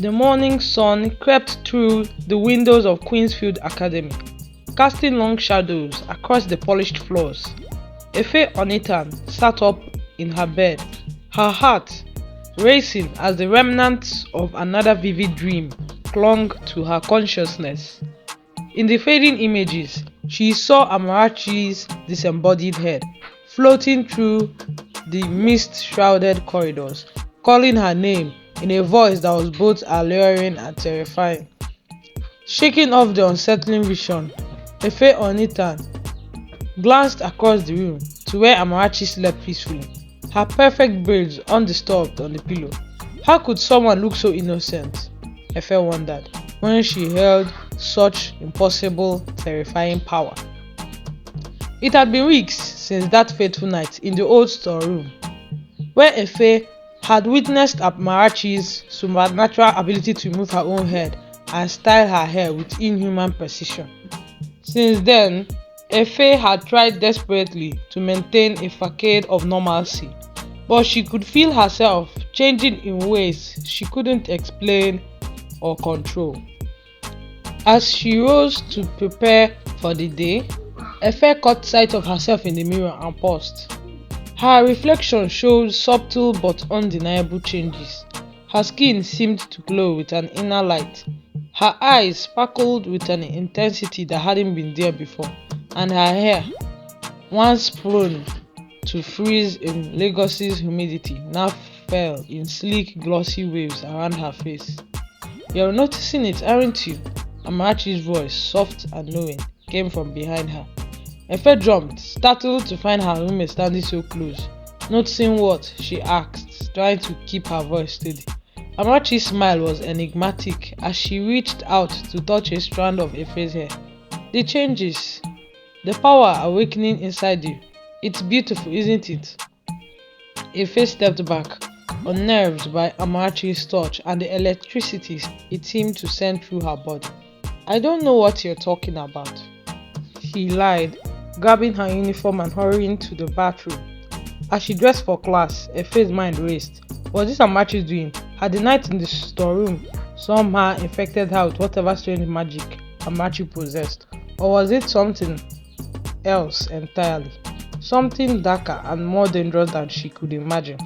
The morning sun crept through the windows of Queensfield Academy, casting long shadows across the polished floors. Efe Onitan sat up in her bed, her heart racing as the remnants of another vivid dream clung to her consciousness. In the fading images, she saw Amarachi's disembodied head floating through the mist-shrouded corridors, calling her name in a voice that was both alluring and terrifying. Shaking off the unsettling vision, Efe Onitan glanced across the room to where Amarachi slept peacefully, her perfect braids undisturbed on the pillow. How could someone look so innocent? Efe wondered, when she held such impossible, terrifying power. It had been weeks since that fateful night in the old storeroom, where Efe had witnessed Amarachi's supernatural ability to move her own head and style her hair with inhuman precision. Since then, Efe had tried desperately to maintain a facade of normalcy, but she could feel herself changing in ways she couldn't explain or control. As she rose to prepare for the day, Efe caught sight of herself in the mirror and paused. Her reflection showed subtle but undeniable changes. Her skin seemed to glow with an inner light. Her eyes sparkled with an intensity that hadn't been there before, and her hair, once prone to freeze in Lagos's humidity, now fell in sleek, glossy waves around her face. "You're noticing it, aren't you?" Amarachi's voice, soft and knowing, came from behind her. Efe jumped, startled to find her roommate standing so close. "Noticing what?" she asked, trying to keep her voice steady. Amarachi's smile was enigmatic as she reached out to touch a strand of Efe's hair. "The changes, the power awakening inside you. It's beautiful, isn't it?" Efe stepped back, unnerved by Amarachi's touch and the electricity it seemed to send through her body. "I don't know what you're talking about," she lied, grabbing her uniform and hurrying to the bathroom. As she dressed for class, Efe's mind raced. Was this Amarachi doing? Had the night in the storeroom somehow infected her with whatever strange magic Amarachi possessed? Or was it something else entirely? Something darker and more dangerous than she could imagine.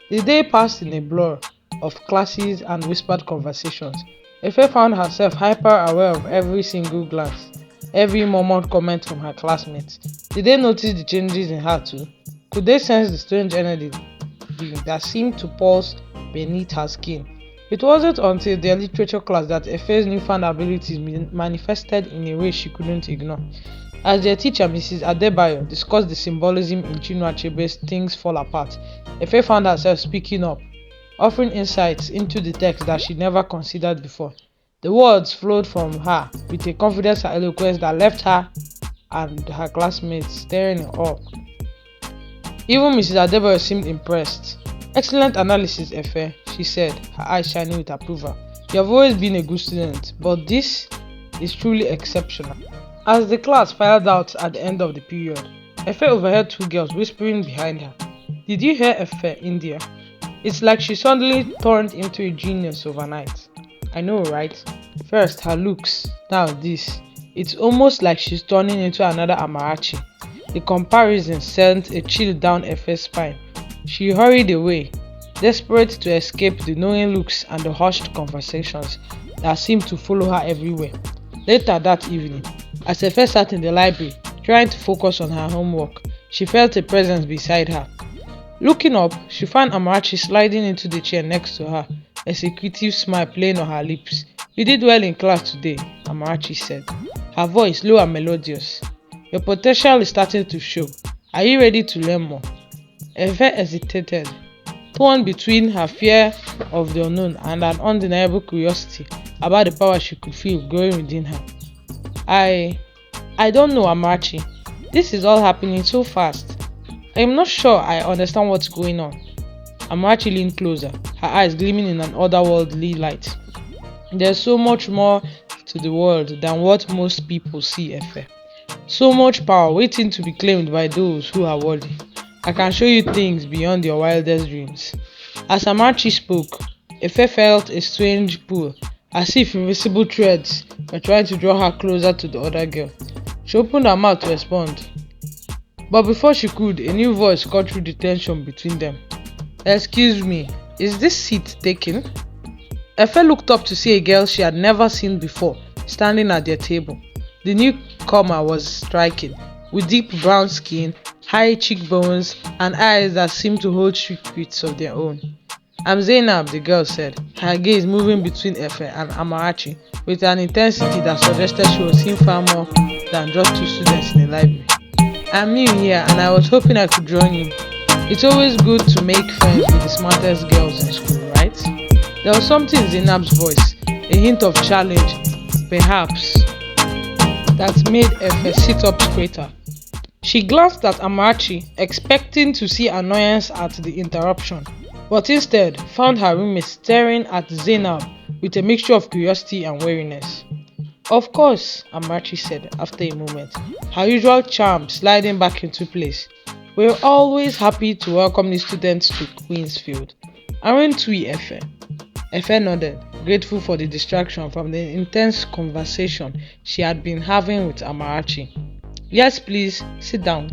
The day passed in a blur of classes and whispered conversations. Efe found herself hyper-aware of every single glance, every murmured comment from her classmates. Did they notice the changes in her too? Could they sense the strange energy that seemed to pulse beneath her skin? It wasn't until their literature class that Efe's newfound abilities manifested in a way she couldn't ignore. As their teacher, Mrs. Adebayo, discussed the symbolism in Chinua Achebe's Things Fall Apart, Efe found herself speaking up, offering insights into the text that she never considered before. The words flowed from her with a confidence and eloquence that left her and her classmates staring in awe. Even Mrs. Adebayo seemed impressed. "Excellent analysis, Efe," she said, her eyes shining with approval. "You have always been a good student, but this is truly exceptional." As the class filed out at the end of the period, Efe overheard two girls whispering behind her. "Did you hear Efe, India? It's like she suddenly turned into a genius overnight." "I know, right? First her looks, now this. It's almost like she's turning into another Amarachi." The comparison sent a chill down Efe's spine. She hurried away, desperate to escape the knowing looks and the hushed conversations that seemed to follow her everywhere. Later that evening, as Efe sat in the library, trying to focus on her homework, she felt a presence beside her. Looking up, she found Amarachi sliding into the chair next to her, a secretive smile playing on her lips. "You did well in class today," Amarachi said, her voice low and melodious. "Your potential is starting to show. Are you ready to learn more?" Efe hesitated, torn between her fear of the unknown and an undeniable curiosity about the power she could feel growing within her. I don't know, Amarachi. This is all happening so fast. I am not sure I understand what's going on." Amarachi leaned closer, her eyes gleaming in an otherworldly light. "There's so much more to the world than what most people see, Efe. So much power waiting to be claimed by those who are worthy. I can show you things beyond your wildest dreams." As Amarachi spoke, Efe felt a strange pull, as if invisible threads were trying to draw her closer to the other girl. She opened her mouth to respond, but before she could, a new voice cut through the tension between them. "Excuse me, is this seat taken?" Efe looked up to see a girl she had never seen before standing at their table. The newcomer was striking, with deep brown skin, high cheekbones, and eyes that seemed to hold secrets of their own. "I'm Zainab," the girl said, her gaze moving between Efe and Amarachi with an intensity that suggested she was seeing far more than just two students in a library. "I'm new here and I was hoping I could join you. It's always good to make friends with the smartest girls in school, right?" There was something in Zainab's voice, a hint of challenge, perhaps, that made Efe sit up straighter. She glanced at Amarachi, expecting to see annoyance at the interruption, but instead found her roommate staring at Zainab with a mixture of curiosity and wariness. "Of course," Amarachi said after a moment, her usual charm sliding back into place. "We're always happy to welcome new students to Queensfield. Aren't we, Efe?" Efe nodded, grateful for the distraction from the intense conversation she had been having with Amarachi. "Yes, please, sit down.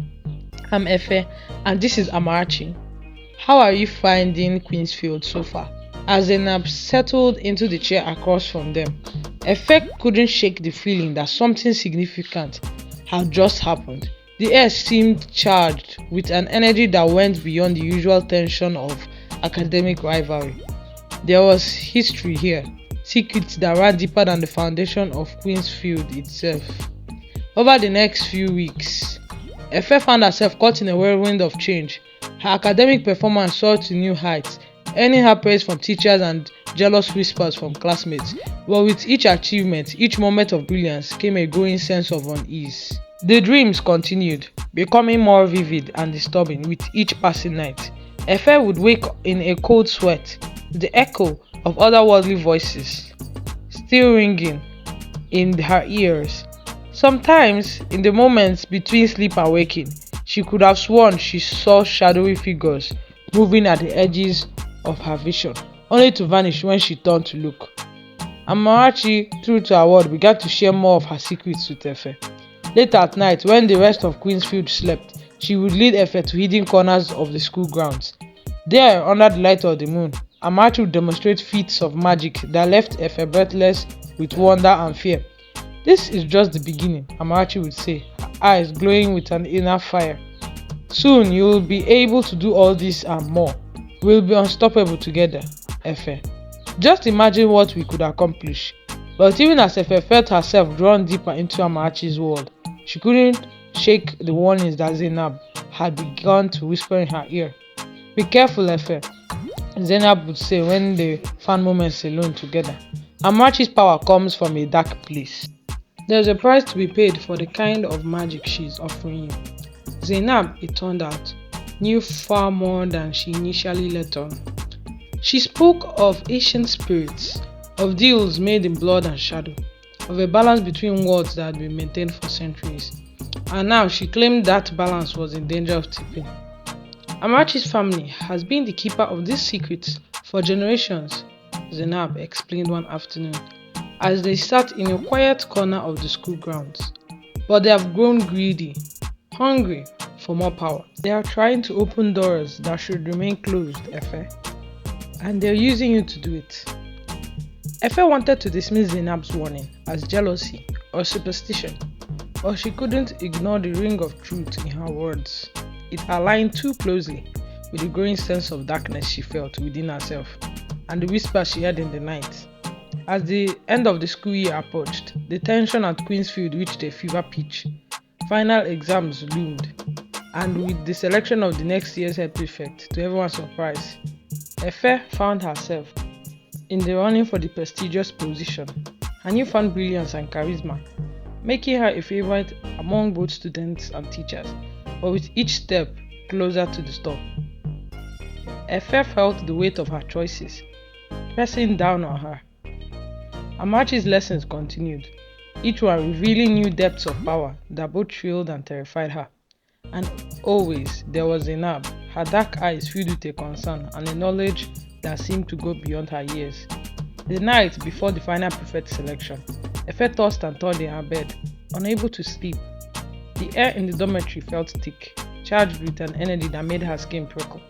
I'm Efe, and this is Amarachi. How are you finding Queensfield so far?" As Zainab settled into the chair across from them, Efe couldn't shake the feeling that something significant had just happened. The air seemed charged with an energy that went beyond the usual tension of academic rivalry. There was history here, secrets that ran deeper than the foundation of Queensfield itself. Over the next few weeks, Efe found herself caught in a whirlwind of change. Her academic performance soared to new heights, earning her praise from teachers and jealous whispers from classmates. But with each achievement, each moment of brilliance, came a growing sense of unease. The dreams continued, becoming more vivid and disturbing with each passing night. Efe would wake in a cold sweat, the echo of otherworldly voices still ringing in her ears. Sometimes, in the moments between sleep and waking, she could have sworn she saw shadowy figures moving at the edges of her vision, only to vanish when she turned to look. Amarachi, true to her word, began to share more of her secrets with Efe. Late at night, when the rest of Queensfield slept, she would lead Efe to hidden corners of the school grounds. There, under the light of the moon, Amarachi would demonstrate feats of magic that left Efe breathless with wonder and fear. "This is just the beginning," Amarachi would say, her eyes glowing with an inner fire. "Soon you will be able to do all this and more. We'll be unstoppable together, Efe. Just imagine what we could accomplish." But even as Efe felt herself drawn deeper into Amarachi's world, she couldn't shake the warnings that Zainab had begun to whisper in her ear. "Be careful, Efe," Zainab would say when they found moments alone together. "Amarachi's power comes from a dark place. There's a price to be paid for the kind of magic she's offering you." Zainab, it turned out, knew far more than she initially let on. She spoke of ancient spirits, of deals made in blood and shadow, of a balance between worlds that had been maintained for centuries. And now she claimed that balance was in danger of tipping. "Amarachi's family has been the keeper of these secrets for generations," Zainab explained one afternoon, as they sat in a quiet corner of the school grounds. "But they have grown greedy, hungry for more power. They are trying to open doors that should remain closed, Efe. And they're using you to do it." Efe wanted to dismiss Zainab's warning as jealousy or superstition, but she couldn't ignore the ring of truth in her words. It aligned too closely with the growing sense of darkness she felt within herself and the whisper she heard in the night. As the end of the school year approached, the tension at Queensfield reached a fever pitch. Final exams loomed, and with the selection of the next year's head prefect, to everyone's surprise, Efe found herself in the running for the prestigious position. Her newfound brilliance and charisma, making her a favorite among both students and teachers, but with each step closer to the top, Efe felt the weight of her choices pressing down on her. Amarachi's lessons continued, each one revealing new depths of power that both thrilled and terrified her. And always there was Zainab, her dark eyes filled with a concern and a knowledge that seemed to go beyond her years. The night before the final prefect selection, Efe tossed and turned in her bed, unable to sleep. The air in the dormitory felt thick, charged with an energy that made her skin prickle.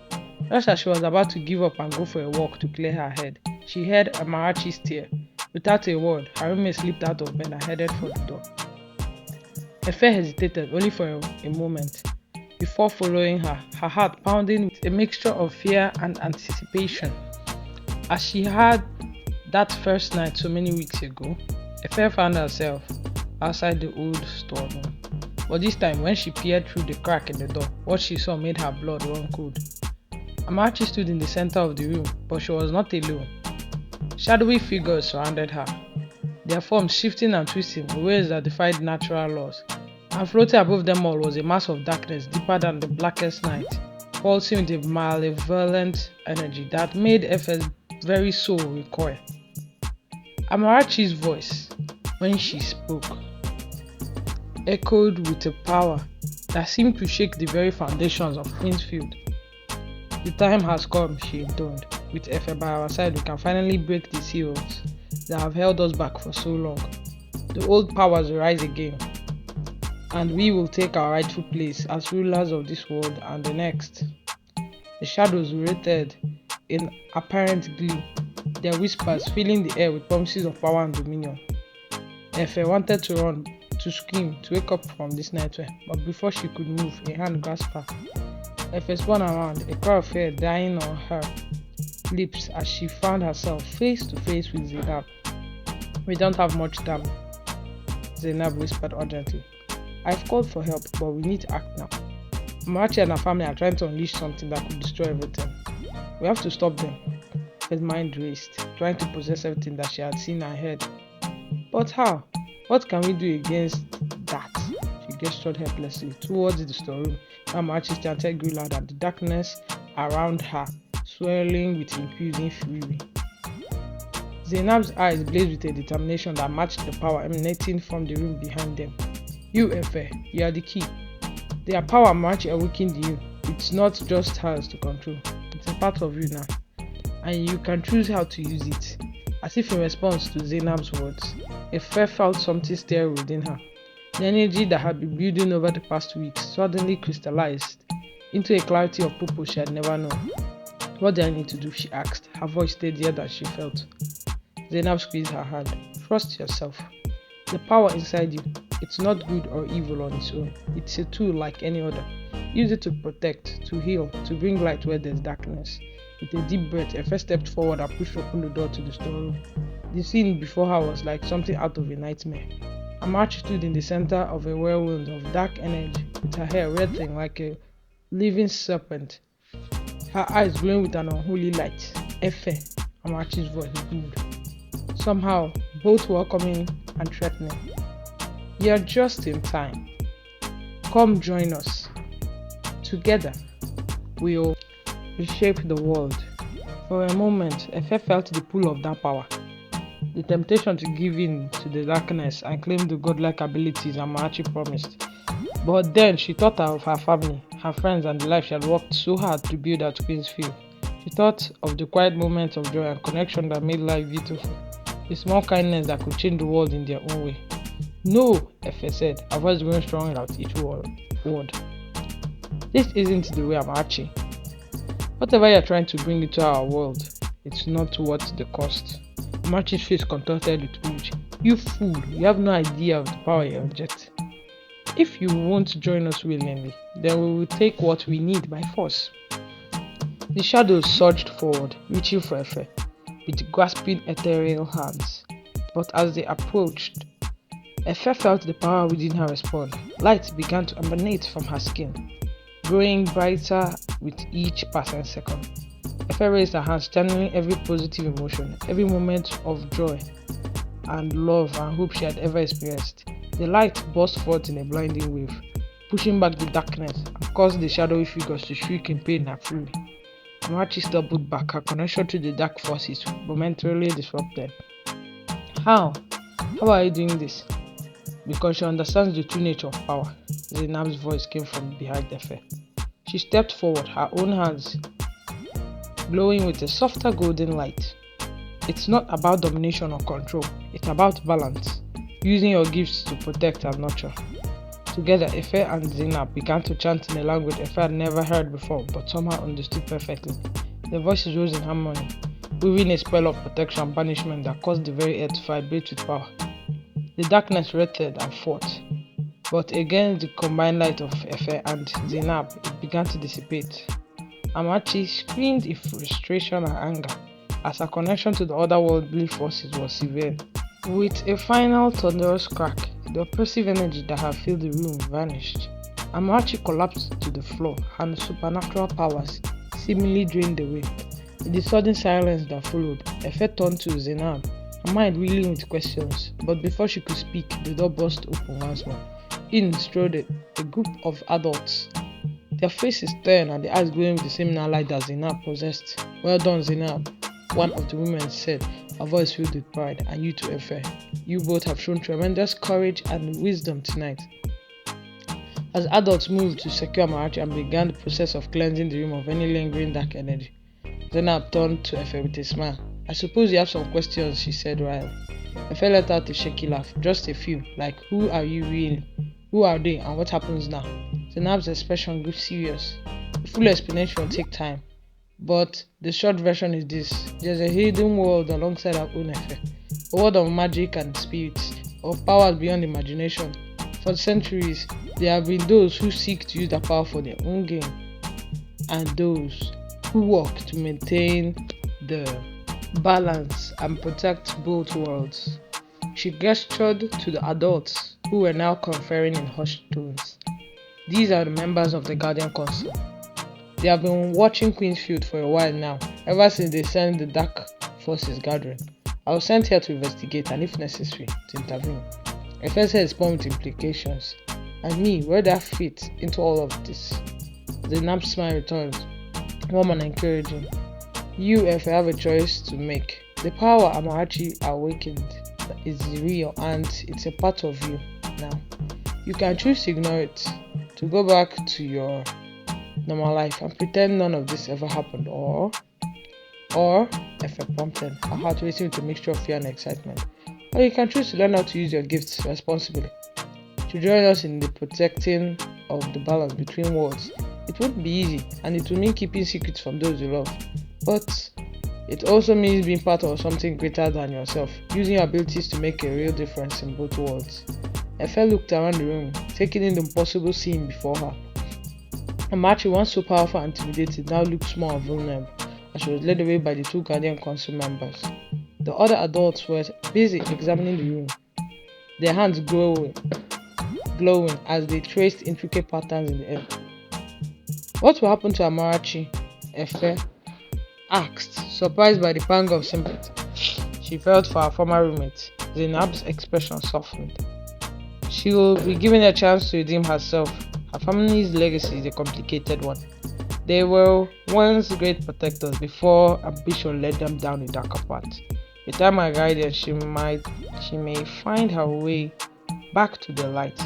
Just as she was about to give up and go for a walk to clear her head, she heard Amarachi stir. Without a word, her roommate slipped out of bed and headed for the door. Efe hesitated only for a moment before following her, her heart pounding with a mixture of fear and anticipation. As she had that first night so many weeks ago, Efe found herself outside the old storeroom. But this time, when she peered through the crack in the door, what she saw made her blood run cold. Amarachi stood in the center of the room, but she was not alone. Shadowy figures surrounded her, their forms shifting and twisting in ways that defied natural laws. And floating above them all was a mass of darkness deeper than the blackest night, pulsing with a malevolent energy that made Efe's very soul recoil. Amarachi's voice, when she spoke, echoed with a power that seemed to shake the very foundations of Queensfield. The time has come, she intoned. With Efe by our side, we can finally break the seals that have held us back for so long. The old powers will rise again, and we will take our rightful place as rulers of this world and the next. The shadows waited in apparent glee, their whispers filling the air with promises of power and dominion. Efe wanted to run, to scream, to wake up from this nightmare, but before she could move, a hand grasped her. Efe spun around, a cry of fear dying on her lips as she found herself face to face with Zainab. "We don't have much time," Zainab whispered urgently. "I've called for help, but we need to act now. Amarachi and her family are trying to unleash something that could destroy everything. We have to stop them." Her mind raced, trying to possess everything that she had seen and heard. But how? What can we do against that? She gestured helplessly towards the storeroom. Amarachi's chanted grew louder, the darkness around her swirling with increasing fury. Zainab's eyes blazed with a determination that matched the power emanating from the room behind them. "You, Efe, you are the key. The power Amarachi awakened in you. It's not just hers to control. It's a part of you now. And you can choose how to use it." As if in response to Zainab's words, Efe felt something stir within her. The energy that had been building over the past weeks suddenly crystallized into a clarity of purpose she had never known. "What do I need to do?" she asked, her voice steadier than she felt. Zainab squeezed her hand. "Trust yourself. The power inside you, it's not good or evil on its own. It's a tool like any other. Use it to protect, to heal, to bring light where there's darkness." With a deep breath, Efe stepped forward and pushed open the door to the storeroom. The scene before her was like something out of a nightmare. Amarachi stood in the center of a whirlwind of dark energy, with her hair writhing like a living serpent, her eyes glowing with an unholy light. "Efe," Amarachi's voice boomed, somehow both welcoming and threatening. "You're just in time. Come join us. Together, we'll reshape the world." For a moment, Efe felt the pull of that power, the temptation to give in to the darkness and claim the godlike abilities Amarachi promised. But then she thought of her family, her friends, and the life she had worked so hard to build at Queensfield. She thought of the quiet moments of joy and connection that made life beautiful, the small kindness that could change the world in their own way. "No," Efe said, her voice growing stronger at each word. "This isn't the way, Amarachi. Whatever you're trying to bring into our world, it's not worth the cost." Amarachi's face contorted with rage. "You fool, you have no idea of the power you inject. If you won't join us willingly, then we will take what we need by force." The shadows surged forward, reaching for Efe, with grasping ethereal hands. But as they approached, Efe felt the power within her respond. Light began to emanate from her skin, growing brighter with each passing second. Efe raised her hands, channeling every positive emotion, every moment of joy and love and hope she had ever experienced. The light burst forth in a blinding wave, pushing back the darkness and caused the shadowy figures to shriek in pain and fury. Amarachi stumbled back, her connection to the dark forces momentarily disrupted. How? How are you doing this?" "Because she understands the true nature of power." Zainab's voice came from behind Efe. She stepped forward, her own hands glowing with a softer golden light. It's not about domination or control, it's about balance, using your gifts to protect and nurture. Together, Efe and Zainab began to chant in a language Efe had never heard before but somehow understood perfectly. Their voices rose in harmony, weaving a spell of protection and banishment that caused the very earth to vibrate with power. The darkness writhed and fought, but against the combined light of Efe and Zainab, it began to dissipate. Amarachi screamed in frustration and anger, as her connection to the otherworldly forces was severed. With a final thunderous crack, the oppressive energy that had filled the room vanished. Amarachi collapsed to the floor, and the supernatural powers seemingly drained away. In the sudden silence that followed, Efe turned to Zainab, her mind reeling with questions, but before she could speak, the door burst open once more. In strode a group of adults, their faces stern and their eyes glowing with the same light that Zainab possessed. "Well done, Zainab," one of the women said, her voice filled with pride. "And you too, Efe. You both have shown tremendous courage and wisdom tonight." As adults moved to secure Amarachi and began the process of cleansing the room of any lingering dark energy, Zainab turned to Efe with a smile. "I suppose you have some questions," she said wryly. Efe let out a shaky laugh. "Just a few, like who are you really? Who are they and what happens now?" Zainab's expression grew serious. The full explanation will take time, but the short version is this: there's a hidden world alongside our own Efe, a world of magic and spirits, of powers beyond imagination. For centuries, there have been those who seek to use that power for their own gain, and those who work to maintain the balance and protect both worlds. She gestured to the adults, who were now conferring in hushed tones. "These are the members of the Guardian Council. They have been watching Queensfield for a while now, ever since they sent the dark forces gathering. I was sent here to investigate and, if necessary, to intervene." Efe said spun with implications. "And me, where do I fit into all of this?" Zainab's smile returned, warm and encouraging. "You, Efe, have a choice to make. The power Amarachi awakened is real and it's a part of you now. You can choose to ignore it, to go back to your normal life and pretend none of this ever happened, or Efe prompted, her heart racing with a mixture of fear and excitement. Or you can choose to learn how to use your gifts responsibly, to join us in the protecting of the balance between worlds. It won't be easy, and it will mean keeping secrets from those you love, but it also means being part of something greater than yourself, using your abilities to make a real difference in both worlds." Efe looked around the room, taking in the impossible scene before her. Amarachi, once so powerful and intimidating, now looked small and vulnerable as she was led away by the two Ghanaian council members. The other adults were busy examining the room, their hands glowing as they traced intricate patterns in the air. "What will happen to Amarachi?" Efe asked, surprised by the pang of sympathy she felt for her former roommate. Zainab's expression softened. "She will be given a chance to redeem herself. Her family's legacy is a complicated one. They were once great protectors before ambition led them down a darker path. With time and guidance, she may find her way back to the light."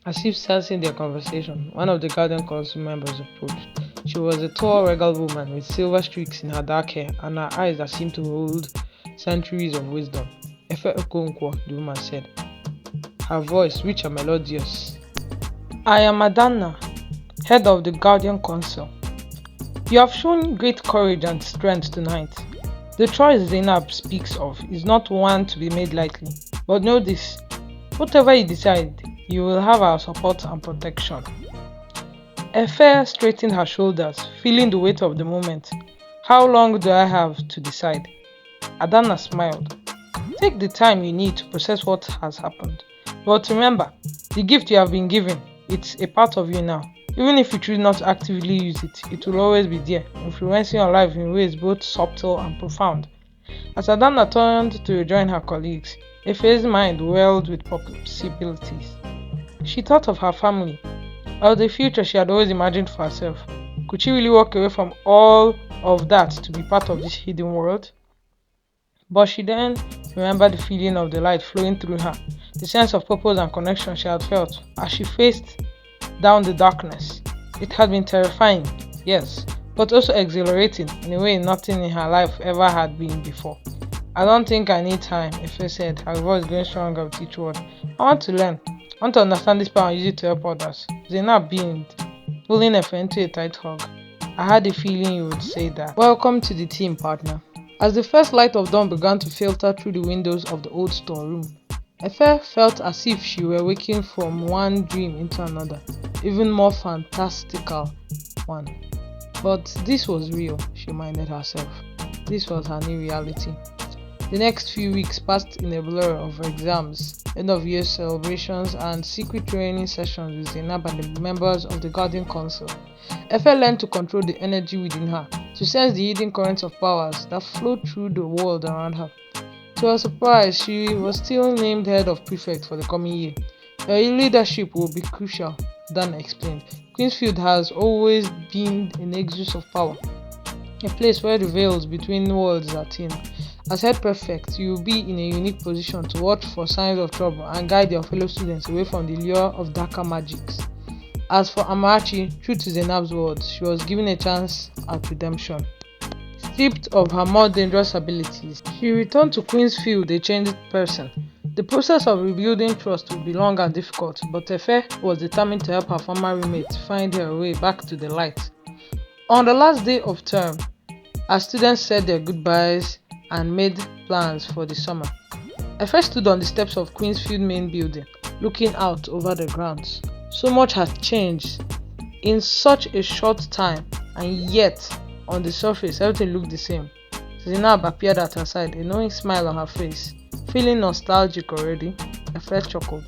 As if sensing their conversation, one of the Guardian Council members approached. She was a tall, regal woman with silver streaks in her dark hair and her eyes that seemed to hold centuries of wisdom. "Efe Okonkwo," the woman said, her voice rich and melodious. "I am Adana, head of the Guardian Council. You have shown great courage and strength tonight. The choice Zainab speaks of is not one to be made lightly, but know this: whatever you decide, you will have our support and protection." Efe straightened her shoulders, feeling the weight of the moment. "How long do I have to decide?" Adana smiled. "Take the time you need to process what has happened. But remember, the gift you have been given, it's a part of you now. Even if you choose not to actively use it, it will always be there, influencing your life in ways both subtle and profound." As Adana turned to rejoin her colleagues, Efe's mind welled with possibilities. She thought of her family, of the future she had always imagined for herself. Could she really walk away from all of that to be part of this hidden world? But she then remembered the feeling of the light flowing through her, the sense of purpose and connection she had felt as she faced down the darkness. It had been terrifying, yes, but also exhilarating in a way nothing in her life ever had been before. I don't think I need time, Efe said, her voice growing stronger with each word. I want to learn. I want to understand this power and use it to help others. Zainab beamed, pulling Efe into a tight hug. I had a feeling you would say that. Welcome to the team, partner. As the first light of dawn began to filter through the windows of the old storeroom, Efe felt as if she were waking from one dream into another, even more fantastical one. But this was real, she reminded herself. This was her new reality. The next few weeks passed in a blur of exams, end-of-year celebrations, and secret training sessions with Zainab and the members of the Guardian Council. Efe learned to control the energy within her, to sense the hidden currents of powers that flowed through the world around her. To her surprise, she was still named head of prefect for the coming year. Her leadership will be crucial, Dan explained. Queensfield has always been a nexus of power, a place where the veils between worlds are thin. As head prefect, you will be in a unique position to watch for signs of trouble and guide your fellow students away from the lure of darker magics. As for Amarachi, true to Zainab's words, she was given a chance at redemption. Stripped of her more dangerous abilities, she returned to Queensfield a changed person. The process of rebuilding trust would be long and difficult, but Efe was determined to help her former roommate find her way back to the light. On the last day of term, as students said their goodbyes and made plans for the summer, Efe stood on the steps of Queensfield main building, looking out over the grounds. So much had changed in such a short time, and yet, on the surface, everything looked the same. Zainab appeared at her side, a knowing smile on her face. Feeling nostalgic already, Efe chuckled.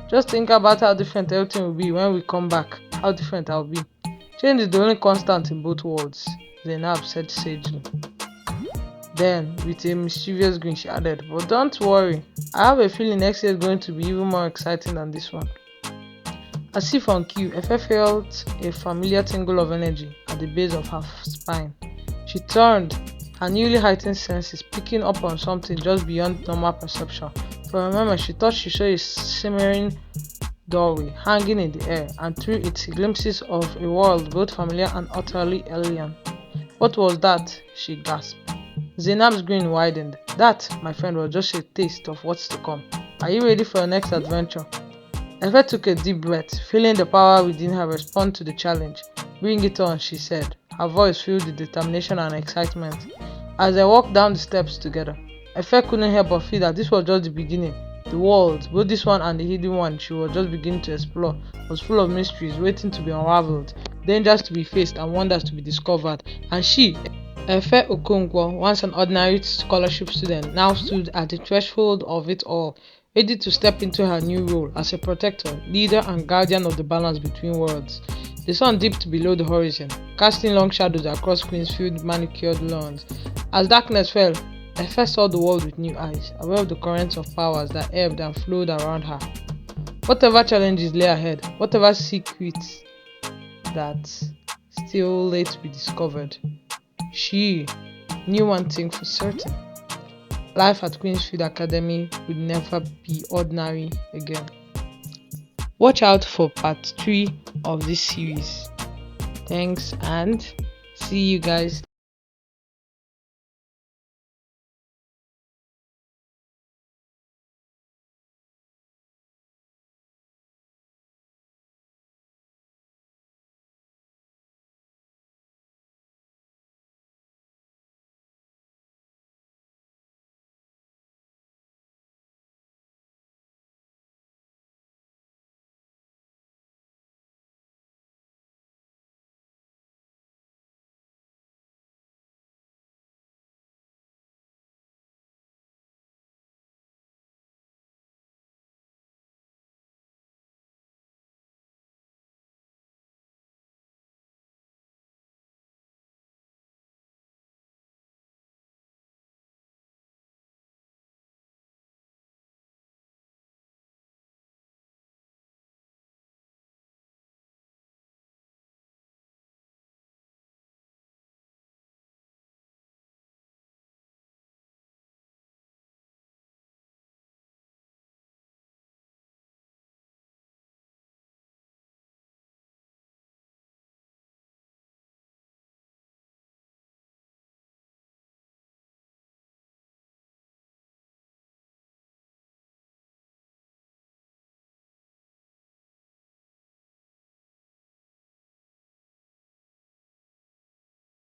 Just think about how different everything will be when we come back, how different I'll be. Change is the only constant in both worlds, Zainab said sagely. Then, with a mischievous grin, she added, but don't worry, I have a feeling next year is going to be even more exciting than this one. As if on cue, Efe felt a familiar tingle of energy at the base of her spine. She turned, her newly heightened senses picking up on something just beyond normal perception. For a moment, she thought she saw a shimmering doorway hanging in the air, and through it glimpses of a world both familiar and utterly alien. What was that? She gasped. Zainab's grin widened. That, my friend, was just a taste of what's to come. Are you ready for your next adventure? Efe took a deep breath, feeling the power within her respond to the challenge. Bring it on, she said, her voice filled with determination and excitement. As they walked down the steps together, Efe couldn't help but feel that this was just the beginning. The world, both this one and the hidden one she was just beginning to explore, was full of mysteries waiting to be unraveled, dangers to be faced and wonders to be discovered. And she, Efe Okonkwo, once an ordinary scholarship student, now stood at the threshold of it all, ready to step into her new role as a protector, leader and guardian of the balance between worlds. The sun dipped below the horizon, casting long shadows across Queensfield manicured lawns. As darkness fell, Efe saw the world with new eyes, aware of the currents of powers that ebbed and flowed around her. Whatever challenges lay ahead, whatever secrets that still lay to be discovered, she knew one thing for certain. Life at Queensfield Academy would never be ordinary again. Watch out for part 3 of this series. Thanks and see you guys